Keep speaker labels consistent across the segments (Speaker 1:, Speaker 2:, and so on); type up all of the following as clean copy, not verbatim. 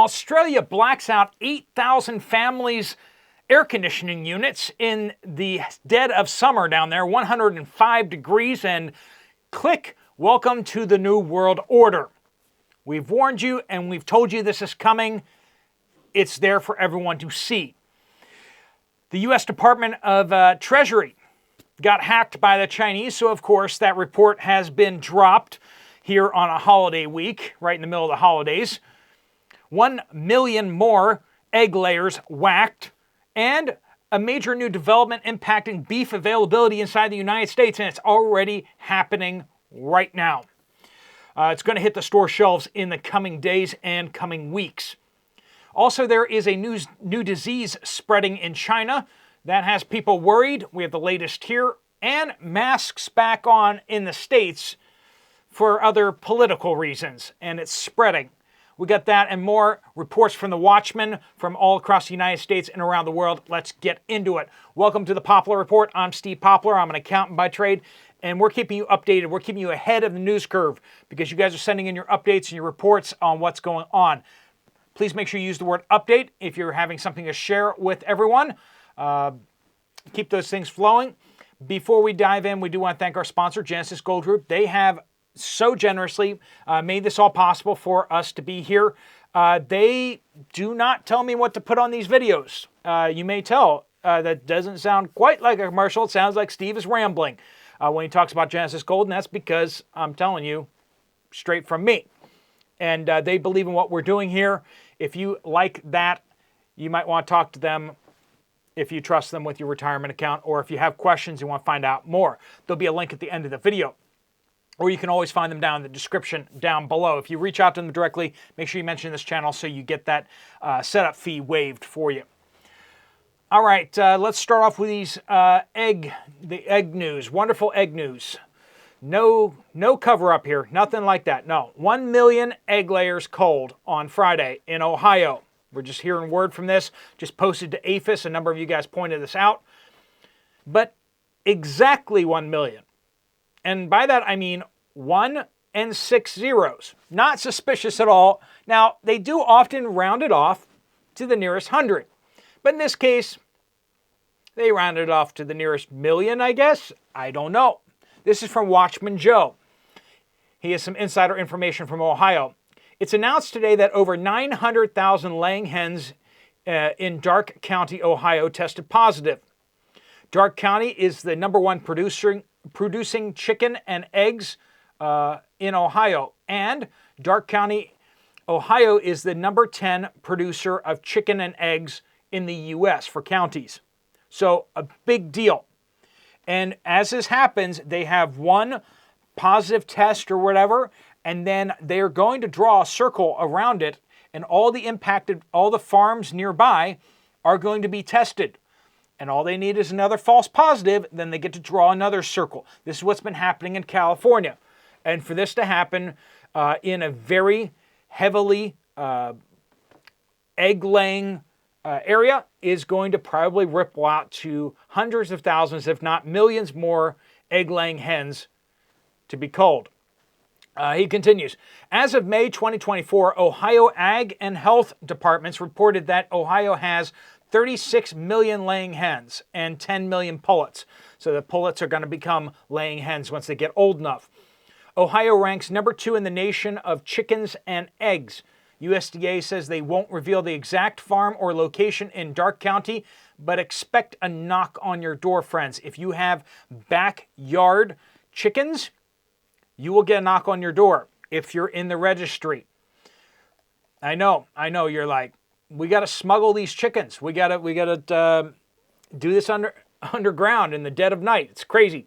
Speaker 1: Australia blacks out 8,000 families' air conditioning units in the dead of summer down there, 105 degrees, and click, welcome to the New World Order. We've warned you and we've told you this is coming. It's there for everyone to see. The U.S. Department of Treasury got hacked by the Chinese, so of course that report has been dropped here on a holiday week, right in the middle of the holidays. 1 million more egg layers whacked, and a major new development impacting beef availability inside the United States, and it's already happening right now. It's going to hit the store shelves in the coming days and coming weeks. Also, there is a new disease spreading in China that has people worried. We have the latest here, and masks back on in the States for other political reasons, and it's spreading. We got that and more reports from the Watchmen from all across the United States and around the world. Let's get into it. Welcome to the Poplar Report. I'm Steve Poplar. I'm an accountant by trade, and we're keeping you updated. We're keeping you ahead of the news curve because you guys are sending in your updates and your reports on what's going on. Please make sure you use the word update if you're having something to share with everyone. Keep those things flowing. Before we dive in, we do want to thank our sponsor, Genesis Gold Group. They have so generously made this all possible for us to be here. They do not tell me what to put on these videos. You may tell that doesn't sound quite like a commercial. It sounds like Steve is rambling when he talks about Genesis Gold, and that's because I'm telling you straight from me. And they believe in what we're doing here. If you like that, you might want to talk to them if you trust them with your retirement account, or if you have questions and want to find out more. There'll be a link at the end of the video. Or you can always find them down in the description down below. If you reach out to them directly, make sure you mention this channel so you get that setup fee waived for you. All right, let's start off with these egg news. Wonderful egg news. No cover up here, nothing like that. No, 1 million egg layers cold on Friday in Ohio. We're just hearing word from this. Just posted to APHIS. A number of you guys pointed this out. But exactly 1 million. And by that, I mean 1 and 6 zeros. Not suspicious at all. Now, they do often round it off to the nearest 100. But in this case, they rounded it off to the nearest million, I guess. I don't know. This is from Watchman Joe. He has some insider information from Ohio. It's announced today that over 900,000 laying hens in Darke County, Ohio, tested positive. Darke County is the #1 producing chicken and eggs in Ohio. And Darke County, Ohio is the #10 producer of chicken and eggs in the U.S. for counties. So a big deal. And as this happens, they have one positive test or whatever, and then they're going to draw a circle around it, and all the farms nearby are going to be tested. And all they need is another false positive, then they get to draw another circle. This is what's been happening in California. And for this to happen in a very heavily egg-laying area is going to probably ripple out to hundreds of thousands, if not millions more egg-laying hens to be culled. He continues, as of May 2024, Ohio Ag and Health Departments reported that Ohio has 36 million laying hens and 10 million pullets. So the pullets are going to become laying hens once they get old enough. Ohio ranks #2 in the nation of chickens and eggs. USDA says they won't reveal the exact farm or location in Darke County, but expect a knock on your door, friends. If you have backyard chickens, you will get a knock on your door if you're in the registry. I know, you're like, we got to smuggle these chickens. We got to do this underground in the dead of night. It's crazy.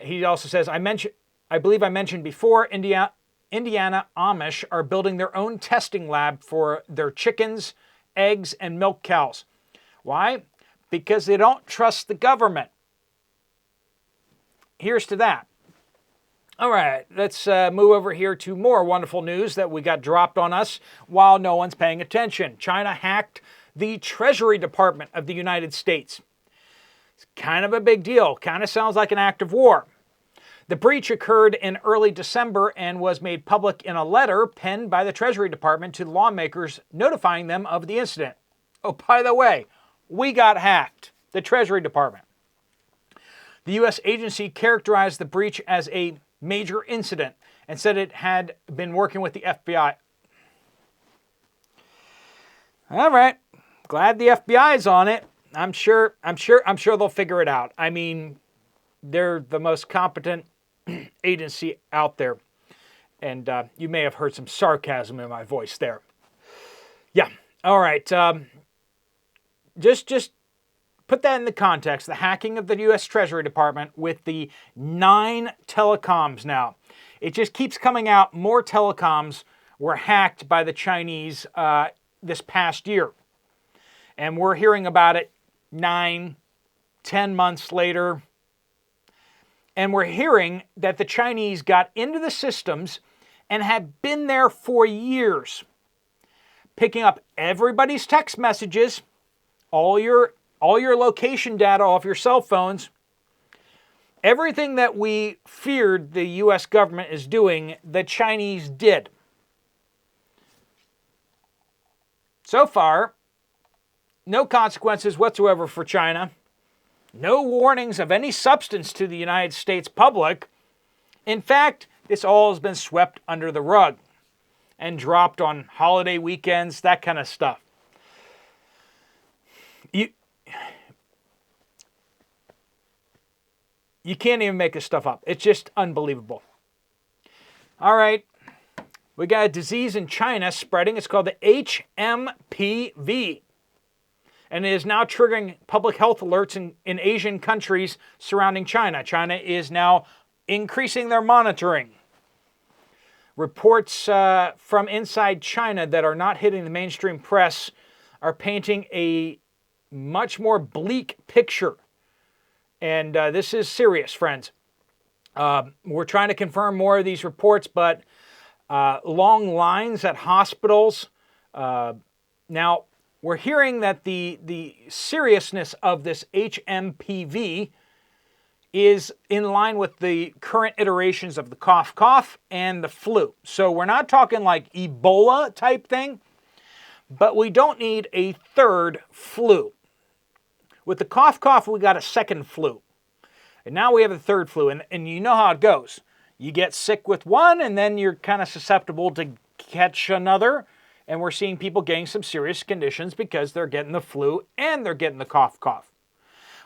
Speaker 1: He also says, I believe I mentioned before, Indiana Amish are building their own testing lab for their chickens, eggs, and milk cows. Why? Because they don't trust the government. Here's to that. All right, let's move over here to more wonderful news that we got dropped on us while no one's paying attention. China hacked the Treasury Department of the United States. It's kind of a big deal. Kind of sounds like an act of war. The breach occurred in early December and was made public in a letter penned by the Treasury Department to lawmakers notifying them of the incident. Oh, by the way, we got hacked. The Treasury Department. The U.S. agency characterized the breach as a major incident and said it had been working with the FBI. All right, glad the FBI's on it. I'm sure they'll figure it out. I mean, they're the most competent agency out there, and you may have heard some sarcasm in my voice there. Yeah. All right. Just put that in the context. The hacking of the U.S. Treasury Department with the 9 telecoms now. It just keeps coming out. More telecoms were hacked by the Chinese this past year. And we're hearing about it 9, 10 months later. And we're hearing that the Chinese got into the systems and had been there for years, picking up everybody's text messages, all your location data off your cell phones. Everything that we feared the U.S. government is doing, the Chinese did. So far, no consequences whatsoever for China. No warnings of any substance to the United States public. In fact, this all has been swept under the rug and dropped on holiday weekends, that kind of stuff. You can't even make this stuff up. It's just unbelievable. All right. We got a disease in China spreading. It's called the HMPV. And it is now triggering public health alerts in Asian countries surrounding China. China is now increasing their monitoring. Reports from inside China that are not hitting the mainstream press are painting a much more bleak picture. And this is serious, friends. We're trying to confirm more of these reports, but long lines at hospitals. Now, we're hearing that the seriousness of this HMPV is in line with the current iterations of the cough and the flu. So we're not talking like Ebola type thing, but we don't need a third flu. With the cough, we got a second flu. And now we have a third flu, and you know how it goes. You get sick with one, and then you're kind of susceptible to catch another. And we're seeing people getting some serious conditions because they're getting the flu and they're getting the cough.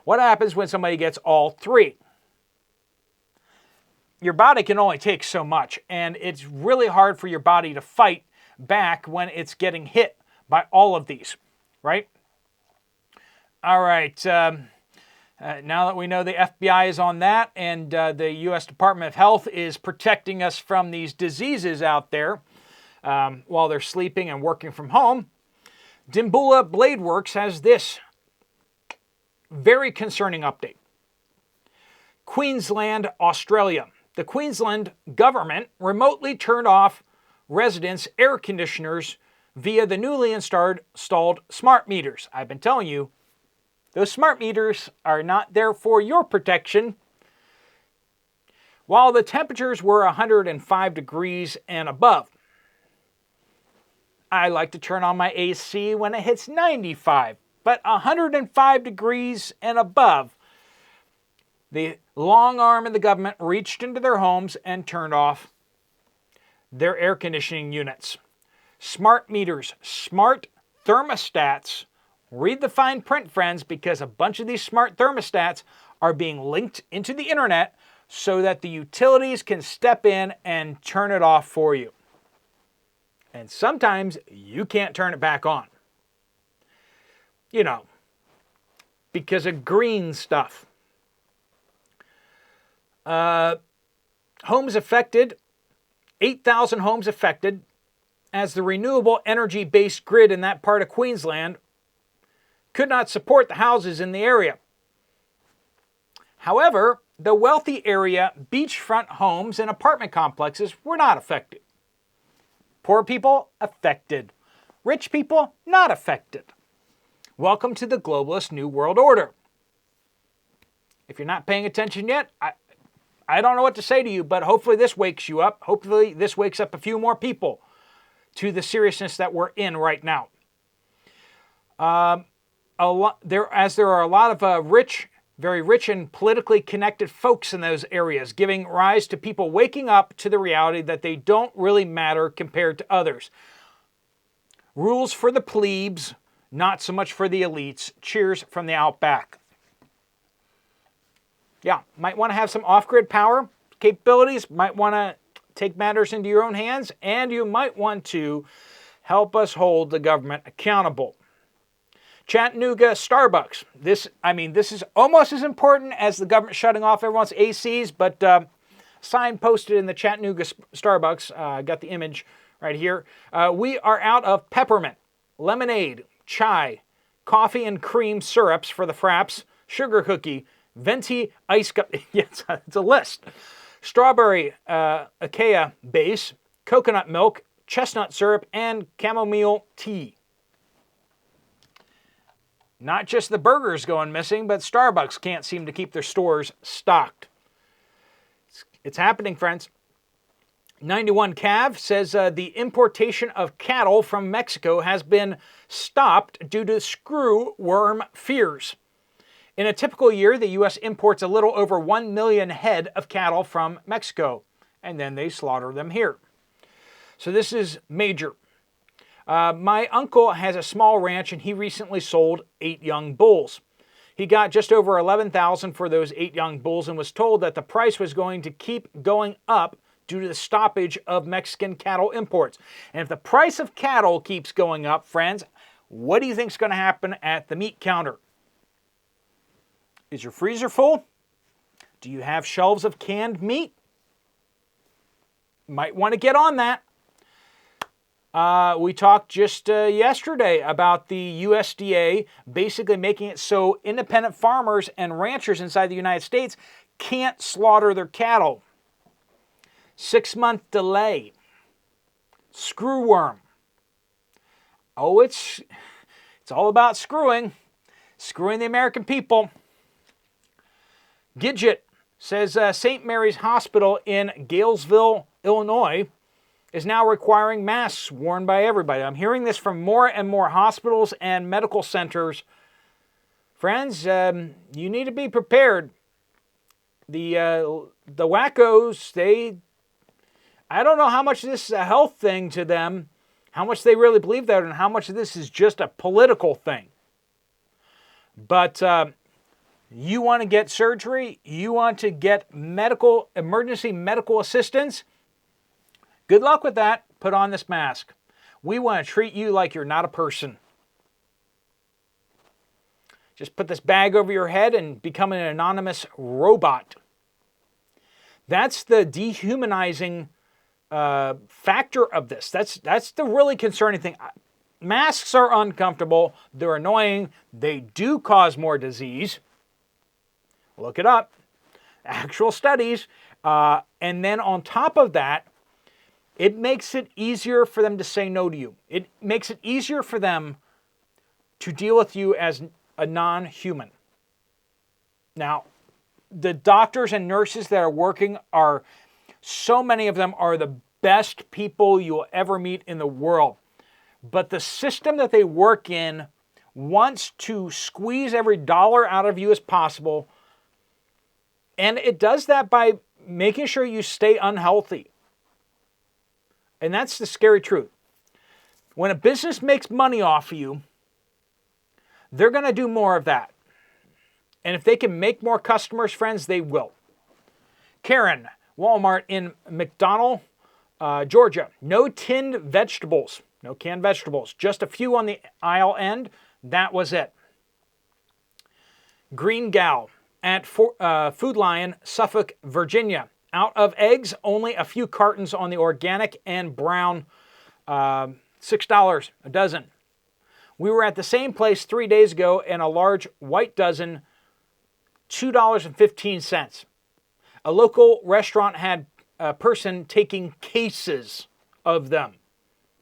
Speaker 1: What happens when somebody gets all three? Your body can only take so much, and it's really hard for your body to fight back when it's getting hit by all of these, right? All right. Now that we know the FBI is on that and the U.S. Department of Health is protecting us from these diseases out there while they're sleeping and working from home, Dimbula Blade Works has this very concerning update. Queensland Australia. The Queensland government remotely turned off residents' air conditioners via the newly installed smart meters. I've been telling you, those smart meters are not there for your protection. While the temperatures were 105 degrees and above, I like to turn on my AC when it hits 95, but 105 degrees and above, the long arm of the government reached into their homes and turned off their air conditioning units. Smart meters, smart thermostats. Read the fine print, friends, because a bunch of these smart thermostats are being linked into the internet so that the utilities can step in and turn it off for you. And sometimes you can't turn it back on. You know, because of green stuff. Homes affected, 8,000 homes affected, as the renewable energy-based grid in that part of Queensland could not support the houses in the area. However, the wealthy area beachfront homes and apartment complexes were not affected. Poor people, affected. Rich people, not affected. Welcome to the globalist New World Order. If you're not paying attention yet, I I don't know what to say to you, but hopefully this wakes you up. Hopefully this wakes up a few more people to the seriousness that we're in right now. There are a lot of very rich and politically connected folks in those areas, giving rise to people waking up to the reality that they don't really matter compared to others. Rules for the plebes, not so much for the elites. Cheers from the Outback. Yeah, might want to have some off-grid power capabilities, might want to take matters into your own hands, and you might want to help us hold the government accountable. Chattanooga Starbucks. This is almost as important as the government shutting off everyone's ACs, but sign posted in the Chattanooga Starbucks. I got the image right here. We are out of peppermint, lemonade, chai, coffee and cream syrups for the fraps, sugar cookie, venti ice cup. Yes, it's a list. Strawberry Acacia base, coconut milk, chestnut syrup, and chamomile tea. Not just the burgers going missing, but Starbucks can't seem to keep their stores stocked. It's happening, friends. 91 Cav says the importation of cattle from Mexico has been stopped due to screw worm fears. In a typical year, the U.S. imports a little over 1 million head of cattle from Mexico, and then they slaughter them here. So this is major. My uncle has a small ranch, and he recently sold 8 young bulls. He got just over $11,000 for those 8 young bulls and was told that the price was going to keep going up due to the stoppage of Mexican cattle imports. And if the price of cattle keeps going up, friends, what do you think is going to happen at the meat counter? Is your freezer full? Do you have shelves of canned meat? Might want to get on that. We talked just yesterday about the USDA basically making it so independent farmers and ranchers inside the United States can't slaughter their cattle. 6-month delay. Screwworm. Oh, it's all about screwing the American people. Gidget says St. Mary's Hospital in Galesville, Illinois, is now requiring masks worn by everybody. I'm hearing this from more and more hospitals and medical centers. Friends, you need to be prepared. The wackos, I don't know how much this is a health thing to them, how much they really believe that, and how much of this is just a political thing. But you want to get surgery, you want to get emergency medical assistance, good luck with that. Put on this mask. We want to treat you like you're not a person. Just put this bag over your head and become an anonymous robot. That's the dehumanizing factor of this. That's the really concerning thing. Masks are uncomfortable. They're annoying. They do cause more disease. Look it up. Actual studies. And then on top of that, it makes it easier for them to say no to you. It makes it easier for them to deal with you as a non-human. Now, the doctors and nurses that are working so many of them are the best people you'll ever meet in the world. But the system that they work in wants to squeeze every dollar out of you as possible. And it does that by making sure you stay unhealthy. And that's the scary truth. When a business makes money off of you, they're going to do more of that. And if they can make more customers, friends, they will. Karen, Walmart in McDonald, Georgia. No tinned vegetables. No canned vegetables. Just a few on the aisle end. That was it. Green Gal at Food Lion, Suffolk, Virginia. Out of eggs, only a few cartons on the organic and brown, $6 a dozen. We were at the same place 3 days ago, and a large white dozen, $2.15. A local restaurant had a person taking cases of them.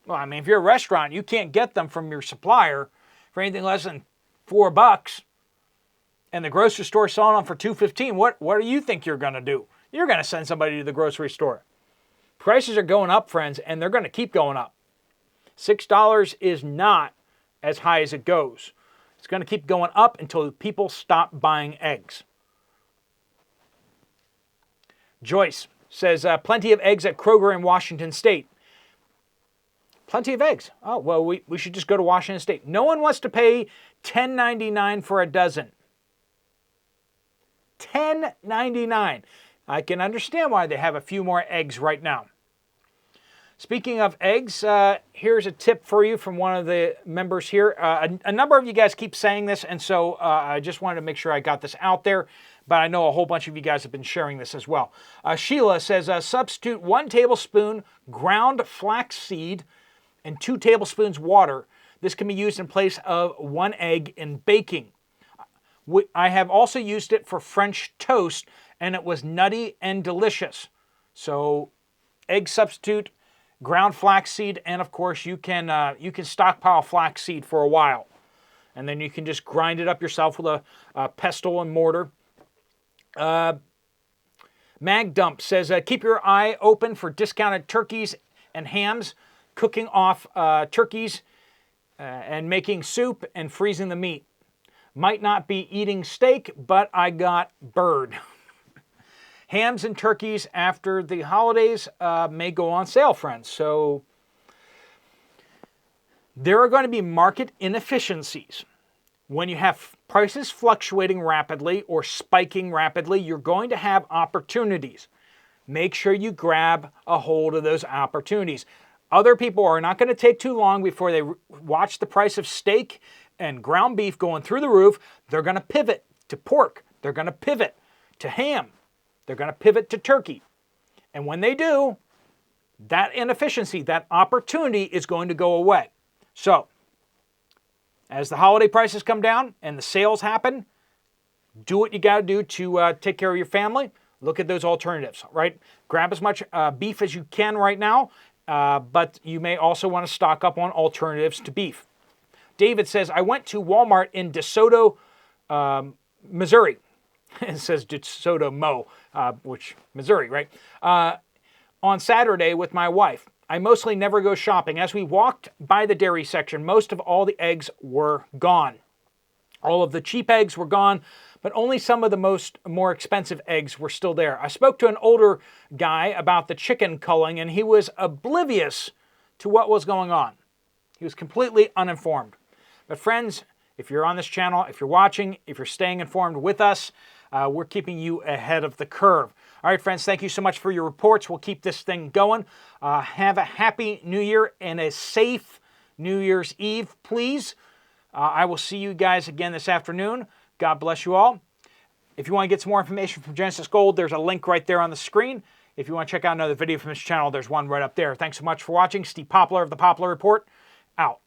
Speaker 1: Well, I mean, if you're a restaurant, you can't get them from your supplier for anything less than $4, and the grocery store selling them for $2.15. What do you think you're going to do? you're going to send somebody to the grocery store. Prices are going up, friends, and they're going to keep going up. $6 is not as high as it goes. It's going to keep going up until people stop buying eggs. Joyce says, plenty of eggs at Kroger in Washington State. Plenty of eggs. Oh, well, we should just go to Washington State. No one wants to pay $10.99 for a dozen. $10.99. I can understand why they have a few more eggs right now. Speaking of eggs, here's a tip for you from one of the members here. A number of you guys keep saying this, and so I just wanted to make sure I got this out there, but I know a whole bunch of you guys have been sharing this as well. Sheila says, substitute 1 tablespoon ground flaxseed and 2 tablespoons water. This can be used in place of 1 egg in baking. I have also used it for French toast, and it was nutty and delicious. So, egg substitute, ground flaxseed, and of course you can stockpile flaxseed for a while, and then you can just grind it up yourself with a pestle and mortar. Mag Dump says, keep your eye open for discounted turkeys and hams, cooking off turkeys and making soup and freezing the meat. Might not be eating steak, but I got bird. Hams and turkeys after the holidays may go on sale, friends. So there are going to be market inefficiencies. When you have prices fluctuating rapidly or spiking rapidly, you're going to have opportunities. Make sure you grab a hold of those opportunities. Other people are not going to take too long before they watch the price of steak and ground beef going through the roof. They're going to pivot to pork. They're going to pivot to ham. They're going to pivot to turkey. And when they do, that inefficiency, that opportunity is going to go away. So, as the holiday prices come down and the sales happen, do what you got to do to take care of your family. Look at those alternatives, right? Grab as much beef as you can right now, but you may also want to stock up on alternatives to beef. David says, I went to Walmart in DeSoto, Missouri. It says DeSoto, Mo, which Missouri, right? On Saturday with my wife. I mostly never go shopping. As we walked by the dairy section, most of all the eggs were gone. All of the cheap eggs were gone, but only some of the more expensive eggs were still there. I spoke to an older guy about the chicken culling, and he was oblivious to what was going on. He was completely uninformed. But friends, if you're on this channel, if you're watching, if you're staying informed with us, we're keeping you ahead of the curve. All right, friends, thank you so much for your reports. We'll keep this thing going. Have a happy New Year and a safe New Year's Eve, please. I will see you guys again this afternoon. God bless you all. If you want to get some more information from Genesis Gold, there's a link right there on the screen. If you want to check out another video from this channel, there's one right up there. Thanks so much for watching. Steve Poplar of The Poplar Report, out.